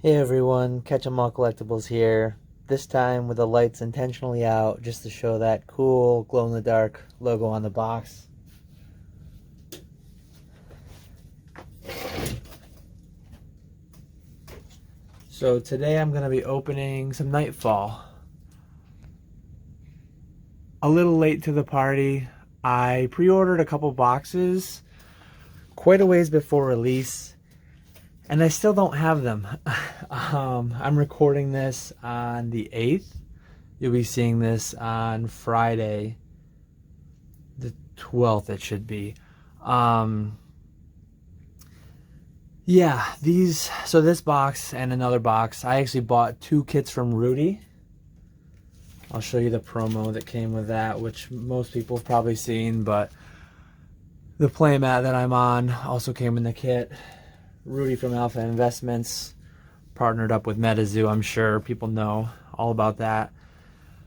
Hey everyone, Catch 'em All Collectibles here. This time with the lights intentionally out just to show that cool glow-in-the-dark logo on the box. So today I'm going to be opening some Nightfall. A little late to the party. I pre-ordered a couple boxes quite a ways before release, and I still don't have them. I'm recording this on the 8th. You'll be seeing this on Friday, the 12th it should be. Yeah, so this box and another box, I actually bought 2 kits from Rudy. I'll show you the promo that came with that, which most people have probably seen, but the playmat that I'm on also came in the kit. Rudy from Alpha Investments partnered up with MetaZoo. I'm sure people know all about that.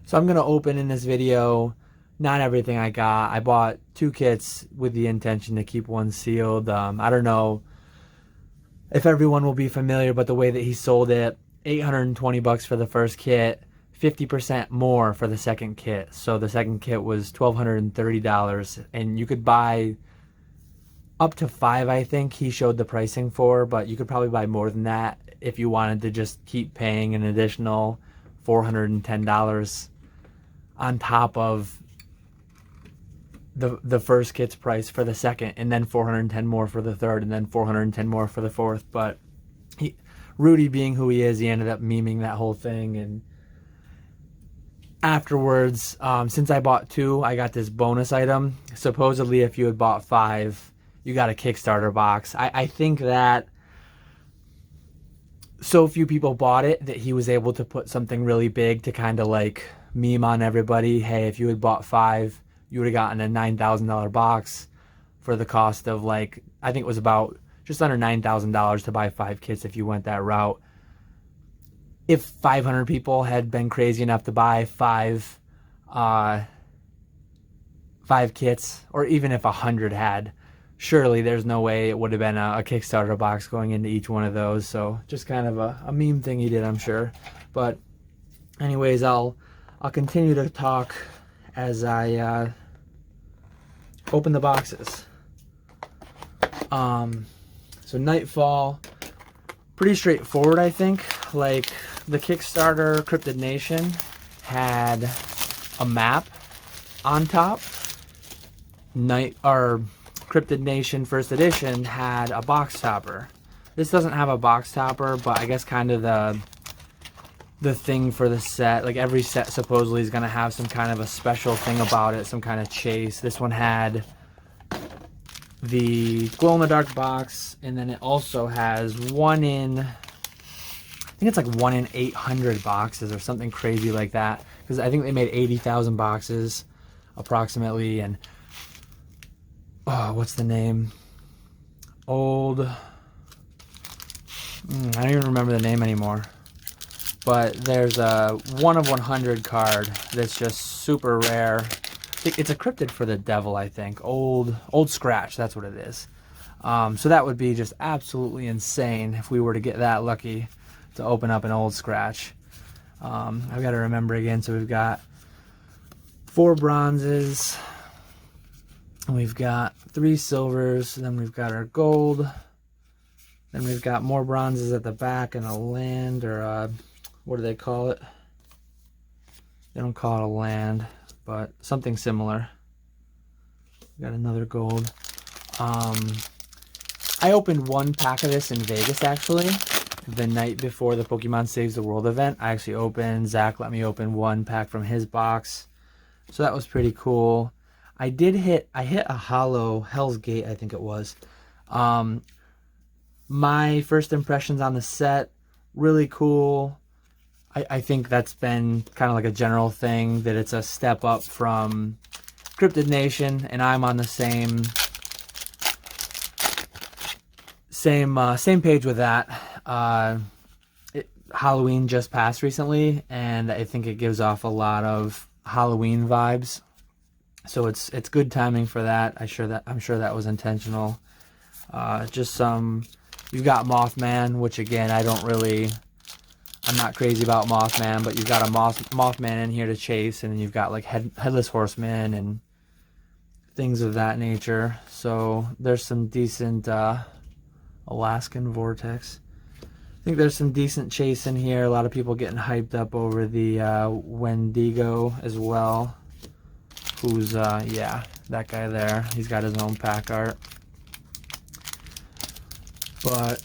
So I'm going to open in this video not everything I got. I bought 2 kits with the intention to keep one sealed. I don't know if everyone will be familiar, but the way that he sold it, $820 for the first kit, 50% more for the second kit. So the second kit was $1,230, and you could buy up to 5, I think he showed the pricing for, but you could probably buy more than that if you wanted to just keep paying an additional $410 on top of the first kit's price for the second, and then 410 more for the third, and then 410 more for the fourth. But Rudy, being who he is, he ended up memeing that whole thing. And afterwards, since I bought 2, I got this bonus item. Supposedly, if you had bought 5, you got a Kickstarter box. I think that so few people bought it that he was able to put something really big to kind of like meme on everybody. Hey, if you had bought 5, you would have gotten a $9,000 box for the cost of, like, I think it was about just under $9,000 to buy 5 kits if you went that route. If 500 people had been crazy enough to buy 5 kits, or even if 100 had, surely there's no way it would have been a Kickstarter box going into each one of those. So just kind of a meme thing he did, I'm sure. But anyways, I'll continue to talk as I open the boxes. So Nightfall, pretty straightforward, I think. Like, the Kickstarter Cryptid Nation had a map on top. Cryptid Nation First Edition had a box topper. This doesn't have a box topper, but I guess kind of the thing for the set. Like, every set supposedly is going to have some kind of a special thing about it, some kind of chase. This one had the glow-in-the-dark box, and then it also has I think it's like 1 in 800 boxes or something crazy like that, because I think they made 80,000 boxes approximately. And what's the name? I don't even remember the name anymore. But there's a 1 of 100 card that's just super rare. It's a cryptid for the devil, I think. Old Scratch, that's what it is. So that would be just absolutely insane if we were to get that lucky to open up an Old Scratch. I've got to remember again. So we've got 4 bronzes. We've got 3 silvers. Then we've got our gold. Then we've got more bronzes at the back and a land, or what do they call it? They don't call it a land, but something similar. We got another gold. I opened 1 pack of this in Vegas, actually, the night before the Pokemon Saves the World event. Zach let me open 1 pack from his box, so that was pretty cool. I hit a hollow Hell's Gate, I think it was. My first impressions on the set, really cool. I think that's been kind of like a general thing, that it's a step up from Cryptid Nation, and I'm on the same page with that. Halloween just passed recently, and I think it gives off a lot of Halloween vibes. So it's good timing for that. I'm sure that was intentional. Just some You've got Mothman, which again, I'm not crazy about Mothman, but you've got a Mothman in here to chase, and then you've got like Headless Horseman and things of that nature. So there's some decent Alaskan Vortex. I think there's some decent chase in here. A lot of people getting hyped up over the Wendigo as well. Who's, yeah, that guy there. He's got his own pack art. But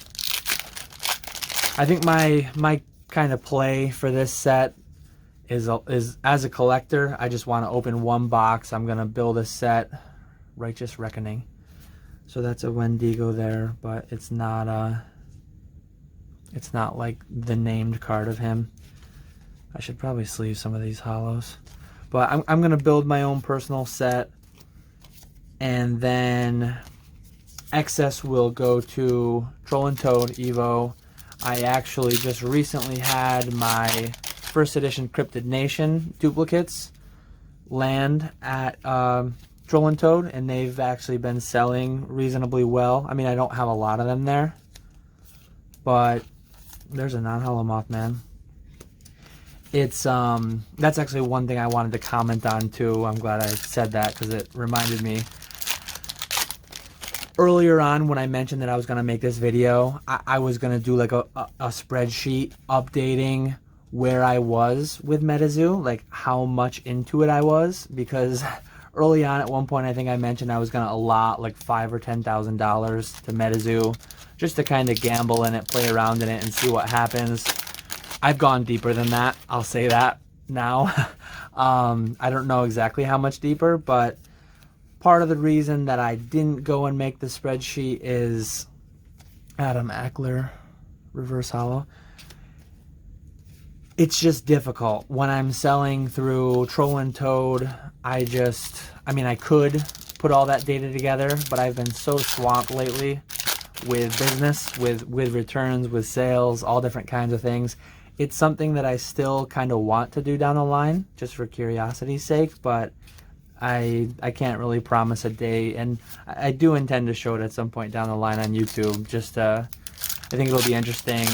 I think my kind of play for this set is as a collector, I just want to open one box. I'm going to build a set, Righteous Reckoning. So that's a Wendigo there, but it's not like the named card of him. I should probably sleeve some of these hollows. But I'm going to build my own personal set. And then excess will go to Troll and Toad Evo. I actually just recently had my first edition Cryptid Nation duplicates land at Troll and Toad, and they've actually been selling reasonably well. I mean, I don't have a lot of them there, but there's a non-hollow Mothman. It's that's actually one thing I wanted to comment on too. I'm glad I said that because it reminded me. Earlier on when I mentioned that I was going to make this video, I was going to do like a spreadsheet updating where I was with MetaZoo, like how much into it I was, because early on at one point I think I mentioned I was going to allot like $5,000 or $10,000 to MetaZoo just to kind of gamble in it, play around in it, and see what happens. I've gone deeper than that, I'll say that now. I don't know exactly how much deeper, but part of the reason that I didn't go and make the spreadsheet is Adam Ackler, Reverse Hollow. It's just difficult. When I'm selling through Troll and Toad, I mean, I could put all that data together, but I've been so swamped lately with business, with returns, with sales, all different kinds of things. It's something that I still kind of want to do down the line, just for curiosity's sake, but I can't really promise a day, and I do intend to show it at some point down the line on YouTube. Just I think it'll be interesting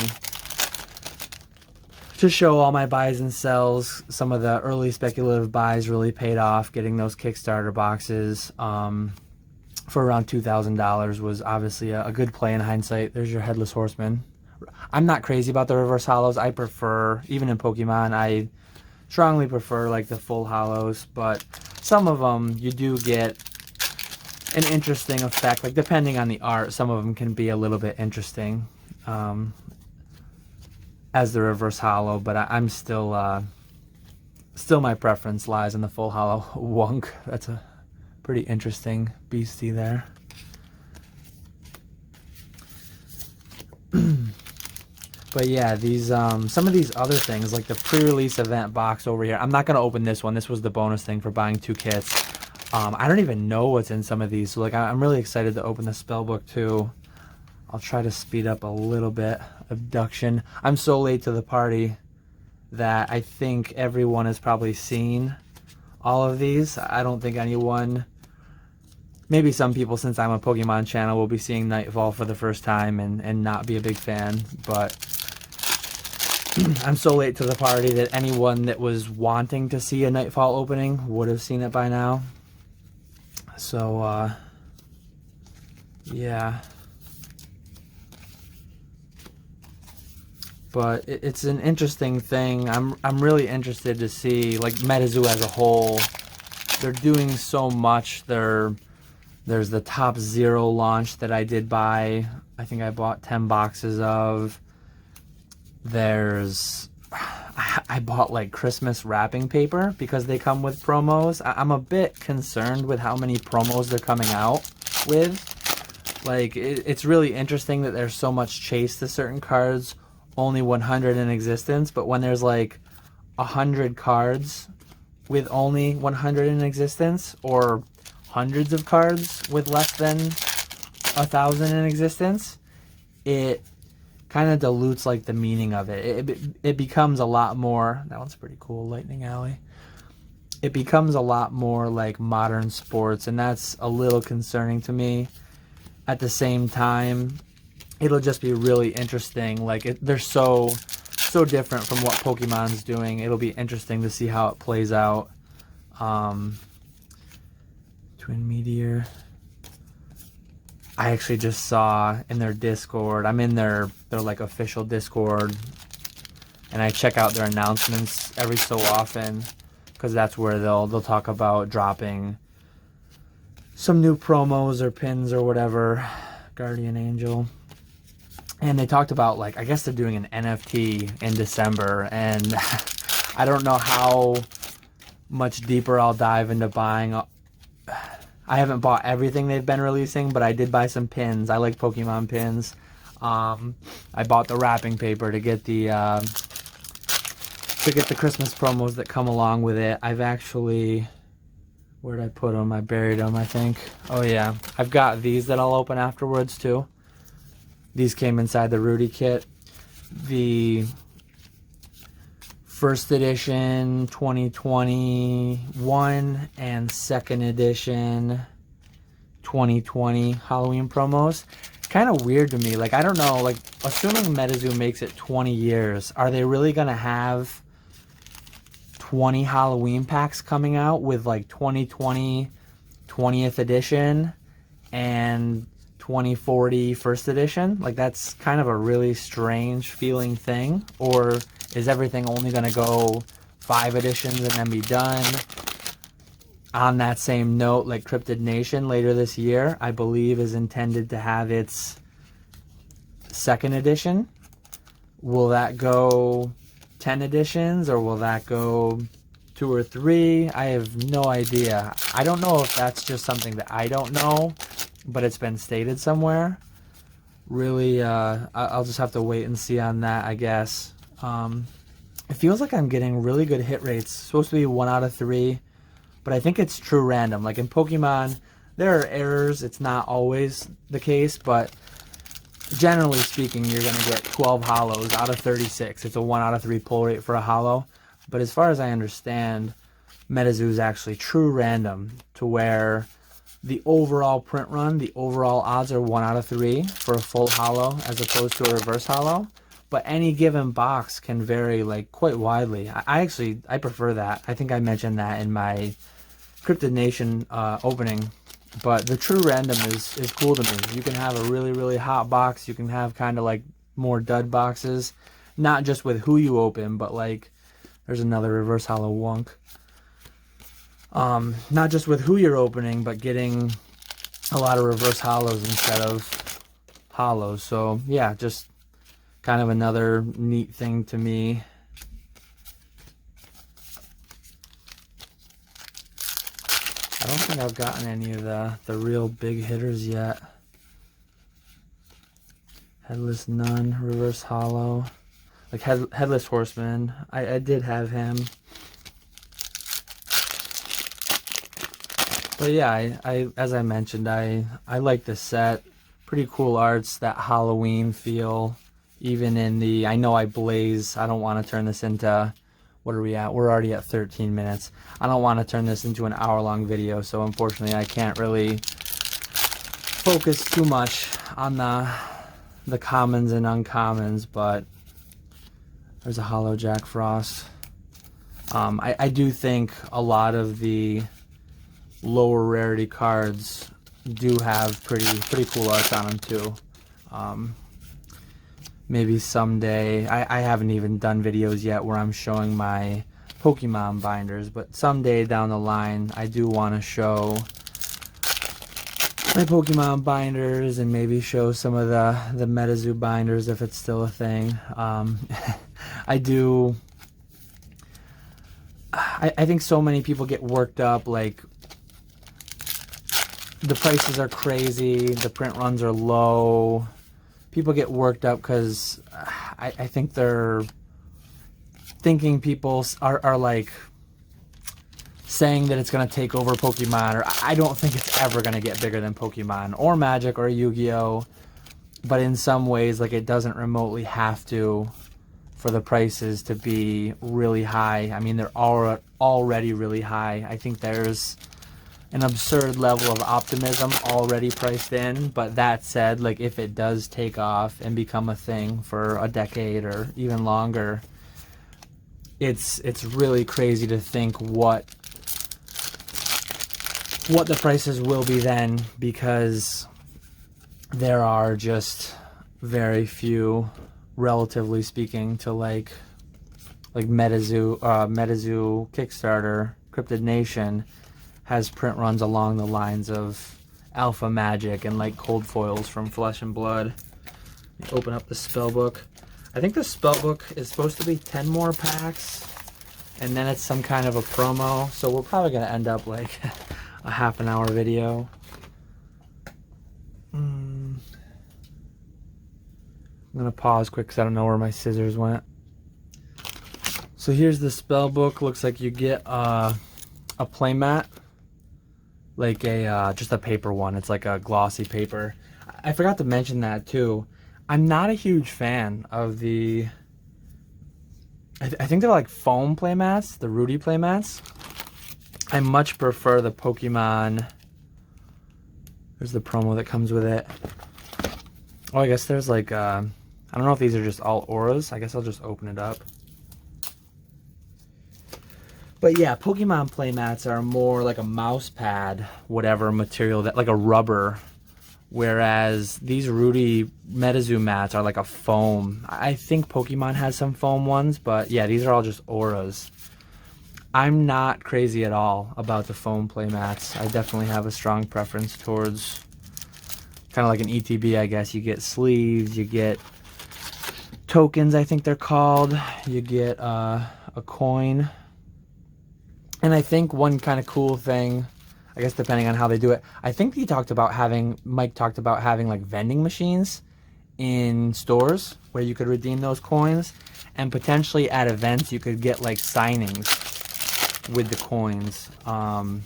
to show all my buys and sells. Some of the early speculative buys really paid off. Getting those Kickstarter boxes for around $2,000 was obviously a good play in hindsight. There's your Headless Horseman. I'm not crazy about the reverse hollows. I prefer, even in Pokemon, I strongly prefer like the full hollows, but some of them you do get an interesting effect. Like depending on the art, some of them can be a little bit interesting as the reverse hollow, but I'm still my preference lies in the full hollow Wunk. That's a pretty interesting beastie there. But yeah, these some of these other things, like the pre-release event box over here. I'm not going to open this one. This was the bonus thing for buying 2 kits. I don't even know what's in some of these. So like I'm really excited to open the Spellbook too. I'll try to speed up a little bit. Abduction. I'm so late to the party that I think everyone has probably seen all of these. I don't think anyone, maybe some people, since I'm a Pokemon channel, will be seeing Nightfall for the first time and not be a big fan, but I'm so late to the party that anyone that was wanting to see a Nightfall opening would have seen it by now. So, yeah. But it's an interesting thing. I'm really interested to see, like, MetaZoo as a whole. They're doing so much. There's the Top Zero launch that I did buy. I think I bought 10 boxes of. I bought like Christmas wrapping paper because they come with promos. I'm a bit concerned with how many promos they're coming out with. Like, it's really interesting that there's so much chase to certain cards, only 100 in existence, but when there's like 100 cards with only 100 in existence, or hundreds of cards with less than 1,000 in existence, it kind of dilutes like the meaning of it. It becomes a lot more, that one's pretty cool, Lightning Alley. It becomes a lot more like modern sports, and that's a little concerning to me. At the same time, it'll just be really interesting. Like, they're so different from what Pokemon's doing. It'll be interesting to see how it plays out. Twin Meteor. I actually just saw in their Discord. I'm in their like official Discord, and I check out their announcements every so often, because that's where they'll talk about dropping some new promos or pins or whatever. Guardian Angel. And they talked about, like, I guess they're doing an NFT in December, and I don't know how much deeper I'll dive into buying. I haven't bought everything they've been releasing, but I did buy some pins. I like Pokemon pins. I bought the wrapping paper to get the Christmas promos that come along with it. I've actually, where'd I put them? I buried them, I think. Oh yeah, I've got these that I'll open afterwards too. These came inside the Rudy kit. The first edition 2021 and second edition 2020 Halloween promos. Kind of weird to me. Like, I don't know, like, assuming MetaZoo makes it 20 years, are they really going to have 20 Halloween packs coming out with, like, 2020 20th edition and 2040 first edition? Like, that's kind of a really strange feeling thing. Or is everything only going to go 5 editions and then be done? On that same note, like, Cryptid Nation later this year, I believe, is intended to have its second edition. Will that go 10 editions, or will that go 2 or 3? I have no idea. I don't know if that's just something that I don't know, but it's been stated somewhere. Really, I'll just have to wait and see on that, I guess. It feels like I'm getting really good hit rates. It's supposed to be 1 out of 3, but I think it's true random. Like, in Pokemon, there are errors. It's not always the case, but generally speaking, you're going to get 12 hollows out of 36. It's a 1 out of 3 pull rate for a hollow. But as far as I understand, MetaZoo is actually true random, to where the overall print run, the overall odds are 1 out of 3 for a full hollow as opposed to a reverse hollow. But any given box can vary, like, quite widely. I prefer that. I think I mentioned that in my Cryptid Nation opening. But the true random is cool to me. You can have a really, really hot box. You can have kind of like more dud boxes. Not just with who you open, but like, there's another reverse hollow wonk. Not just with who you're opening, but getting a lot of reverse hollows instead of hollows. So yeah, just kind of another neat thing to me. I don't think I've gotten any of the real big hitters yet. Headless Nun, reverse hollow. Like Headless Horseman. I did have him. But yeah, I as I mentioned, I like this set. Pretty cool arts, that Halloween feel. Even in the, I know I blaze. I don't want to turn this into, what are we at? We're already at 13 minutes. I don't want to turn this into an hour-long video, so unfortunately I can't really focus too much on the commons and uncommons, but there's a hollow Jack Frost. I do think a lot of the lower rarity cards do have pretty cool arts on them too. Maybe someday, I haven't even done videos yet where I'm showing my Pokemon binders, but someday down the line I do want to show my Pokemon binders and maybe show some of the MetaZoo binders if it's still a thing. I think so many people get worked up, like, the prices are crazy, the print runs are low. People get worked up because I think they're thinking people are like saying that it's going to take over Pokemon, or I don't think it's ever going to get bigger than Pokemon or Magic or Yu-Gi-Oh! But in some ways, like, it doesn't remotely have to for the prices to be really high. I mean, they're already really high. I think there's an absurd level of optimism already priced in. But that said, like, if it does take off and become a thing for a decade or even longer, it's really crazy to think what the prices will be then, because there are just very few, relatively speaking, to like MetaZoo Kickstarter. Cryptid Nation has print runs along the lines of Alpha Magic and like cold foils from Flesh and Blood. Let me open up the Spellbook. I think the Spellbook is supposed to be 10 more packs, and then it's some kind of a promo, so we're probably going to end up like a half an hour video. I'm going to pause quick because I don't know where my scissors went. So here's the Spellbook. Looks like you get a playmat, like just a paper one. It's like a glossy paper. I forgot to mention that too. I'm not a huge fan of the, I think they're like foam playmats, the Rudy playmats. I much prefer the Pokemon. There's the promo that comes with it. Oh, I guess there's like, I don't know if these are just all auras. I guess I'll just open it up. But yeah, Pokemon playmats are more like a mouse pad, whatever material, that like a rubber. Whereas these Rudy MetaZoo mats are like a foam. I think Pokemon has some foam ones, but yeah, these are all just auras. I'm not crazy at all about the foam playmats. I definitely have a strong preference towards kind of like an ETB, I guess. You get sleeves, you get tokens, I think they're called. You get a coin. And I think one kind of cool thing, I guess depending on how they do it, I think Mike talked about having like vending machines in stores where you could redeem those coins, and potentially at events you could get like signings with the coins.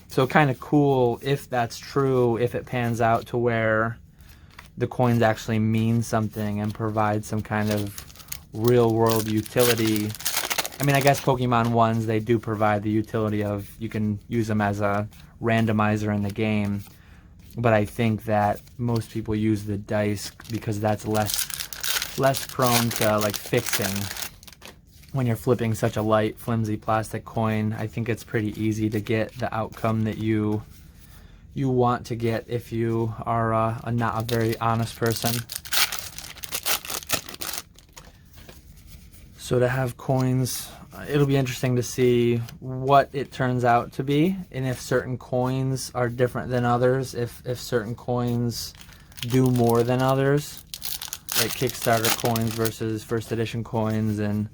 So kind of cool if that's true, if it pans out to where the coins actually mean something and provide some kind of real world utility. I mean, I guess Pokemon ones, they do provide the utility of you can use them as a randomizer in the game. But I think that most people use the dice because that's less prone to like fixing. When you're flipping such a light, flimsy plastic coin, I think it's pretty easy to get the outcome that you want to get if you are not a very honest person. So to have coins, it'll be interesting to see what it turns out to be, and if certain coins are different than others, if certain coins do more than others, like Kickstarter coins versus first edition coins, and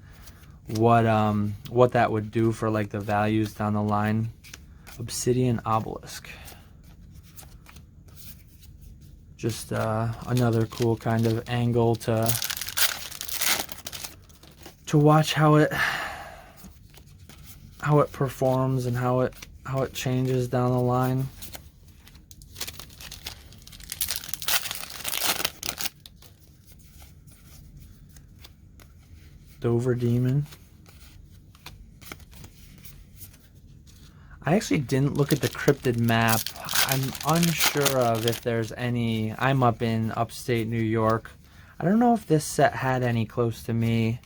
what that would do for like the values down the line. Obsidian Obelisk. Just another cool kind of angle to watch how it performs and how it changes down the line. Dover Demon. I actually didn't look at the cryptid map. I'm unsure of if there's any. I'm up in upstate New York. I don't know if this set had any close to me.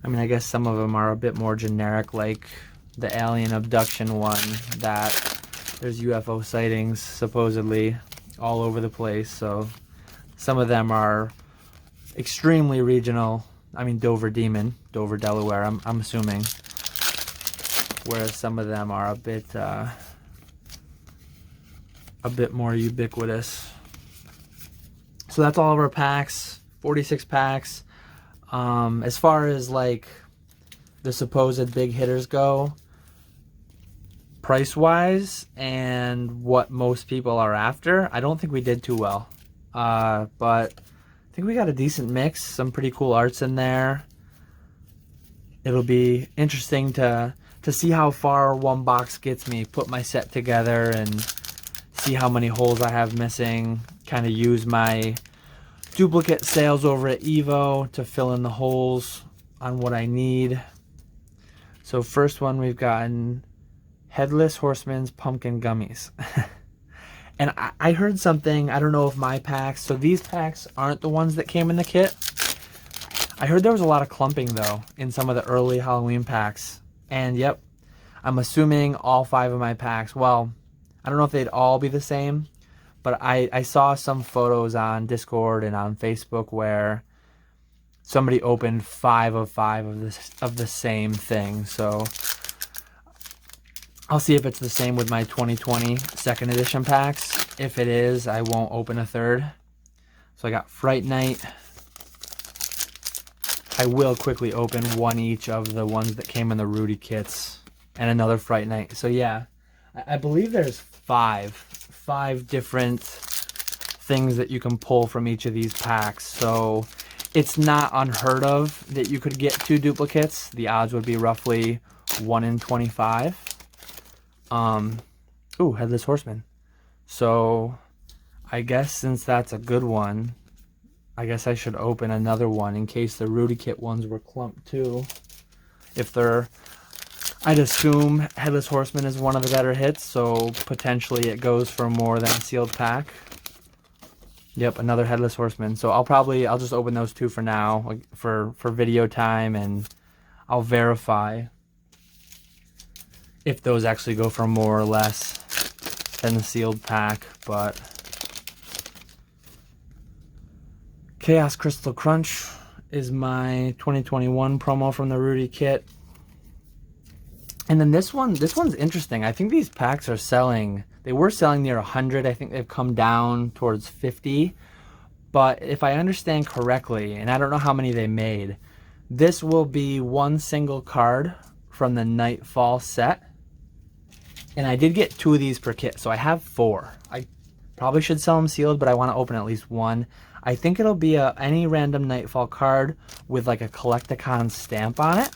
I mean, I guess some of them are a bit more generic, like the alien abduction one, that there's UFO sightings supposedly all over the place. So some of them are extremely regional. I mean, Dover Demon, Dover, Delaware, I'm assuming. Whereas some of them are a bit more ubiquitous. So that's all of our packs, 46 packs. As far as like the supposed big hitters go, price-wise and what most people are after, I don't think we did too well. But I think we got a decent mix, some pretty cool arts in there. It'll be interesting to see how far one box gets me, put my set together and see how many holes I have missing, kind of use my duplicate sales over at Evo to fill in the holes on what I need. So first one we've gotten Headless Horseman's Pumpkin Gummies. And I heard something, I don't know if my packs, so these packs aren't the ones that came in the kit. I heard there was a lot of clumping though in some of the early Halloween packs. And yep, I'm assuming all 5 of my packs, well, I don't know if they'd all be the same, but I saw some photos on Discord and on Facebook where somebody opened 5 of 5 of the same thing. So I'll see if it's the same with my 2020 second edition packs. If it is, I won't open a third. So I got Fright Night. I will quickly open 1 each of the ones that came in the Rudy kits and another Fright Night. So yeah, I believe there's 5 different things that you can pull from each of these packs. So it's not unheard of that you could get 2 duplicates. The odds would be roughly 1 in 25. Ooh, Headless Horseman. So I guess since that's a good one, I guess I should open another one in case the Rudy kit ones were clumped too. If they're, I'd assume Headless Horseman is one of the better hits, so potentially it goes for more than a sealed pack. Yep, another Headless Horseman. So I'll just open those 2 for now, like for video time, and I'll verify if those actually go for more or less than the sealed pack. But Chaos Crystal Crunch is my 2021 promo from the Rudy kit. And then this one's interesting. I think these packs are selling, they were selling near 100. I think they've come down towards 50. But if I understand correctly, and I don't know how many they made, this will be 1 single card from the Nightfall set. And I did get 2 of these per kit, so I have 4. I probably should sell them sealed, but I want to open at least 1. I think it'll be any random Nightfall card with like a Collecticon stamp on it.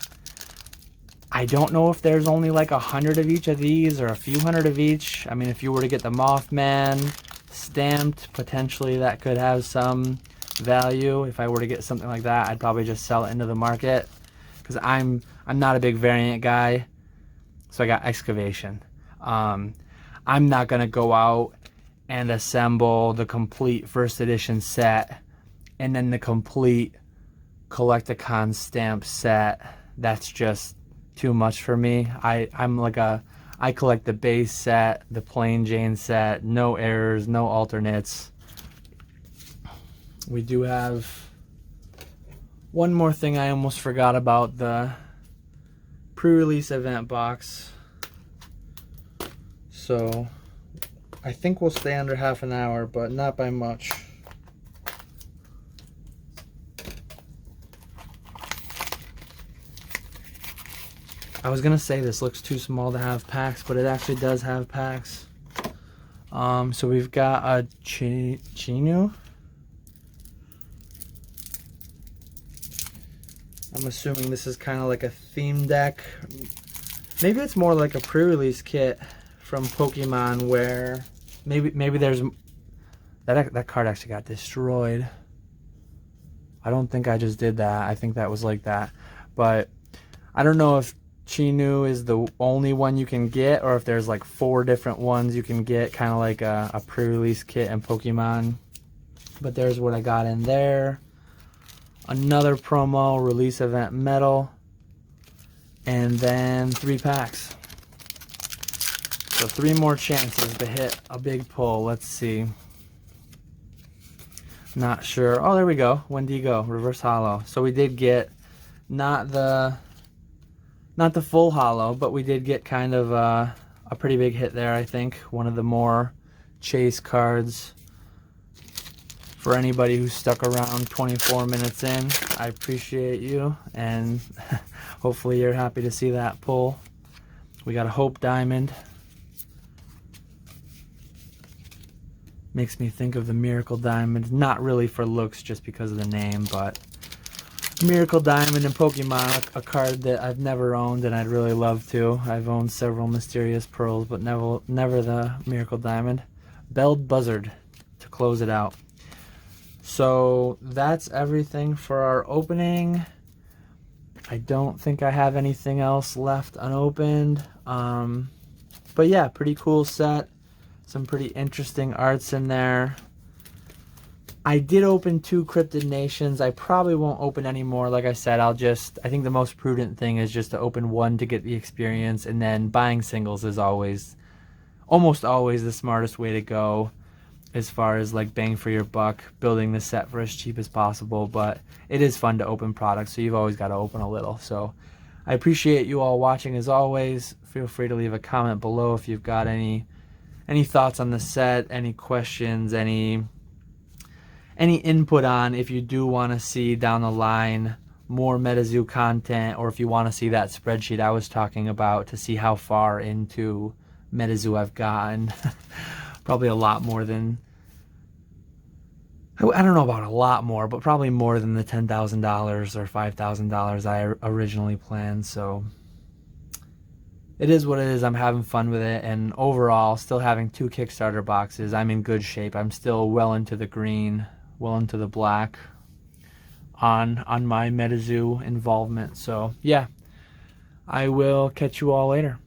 I don't know if there's only like 100 of each of these or a few hundred of each. I mean, if you were to get the Mothman stamped, potentially that could have some value. If I were to get something like that, I'd probably just sell it into the market, because I'm not a big variant guy. So I got Excavation. I'm not gonna go out and assemble the complete first edition set and then the complete Collecticon stamp set. That's just too much for me. I collect the base set, the plain Jane set, no errors, no alternates. We do have one more thing I almost forgot about, the pre-release event box. So I think we'll stay under half an hour, but not by much. I was gonna say this looks too small to have packs, but it actually does have packs. So we've got a Chinu. I'm assuming this is kind of like a theme deck. Maybe it's more like a pre-release kit from Pokemon, where maybe there's that card actually got destroyed. I don't think I just did that. I think that was like that, but I don't know if Chinu is the only one you can get, or if there's like 4 different ones you can get, kind of like a pre-release kit in Pokemon. But there's what I got in there. Another promo, release event medal, and then 3 packs. So 3 more chances to hit a big pull. Let's see. Not sure. Oh, there we go. Wendigo, reverse holo. So we did get not the full holo, but we did get kind of a pretty big hit there, I think. One of the more chase cards. For anybody who stuck around 24 minutes in, I appreciate you, and hopefully you're happy to see that pull. We got a Hope Diamond. Makes me think of the Miracle Diamond. Not really for looks, just because of the name, but Miracle Diamond in Pokemon, a card that I've never owned and I'd really love to. I've owned several Mysterious Pearls, but never the Miracle Diamond. Belled Buzzard to close it out. So that's everything for our opening. I don't think I have anything else left unopened. But yeah, pretty cool set. Some pretty interesting arts in there. I did open 2 Cryptid Nations. I probably won't open any more. Like I said, I think the most prudent thing is just to open 1 to get the experience, and then buying singles is almost always the smartest way to go as far as like bang for your buck, building the set for as cheap as possible. But it is fun to open products, so you've always got to open a little. So I appreciate you all watching as always. Feel free to leave a comment below if you've got any thoughts on the set, any questions, any input on if you do want to see down the line more MetaZoo content, or if you want to see that spreadsheet I was talking about to see how far into MetaZoo I've gotten. Probably a lot more than, I don't know about a lot more, but probably more than the $10,000 or $5,000 I originally planned. So it is what it is. I'm having fun with it, and overall, still having 2 Kickstarter boxes, I'm in good shape. I'm still well into the green, well into the black on my MetaZoo involvement. So yeah, I will catch you all later.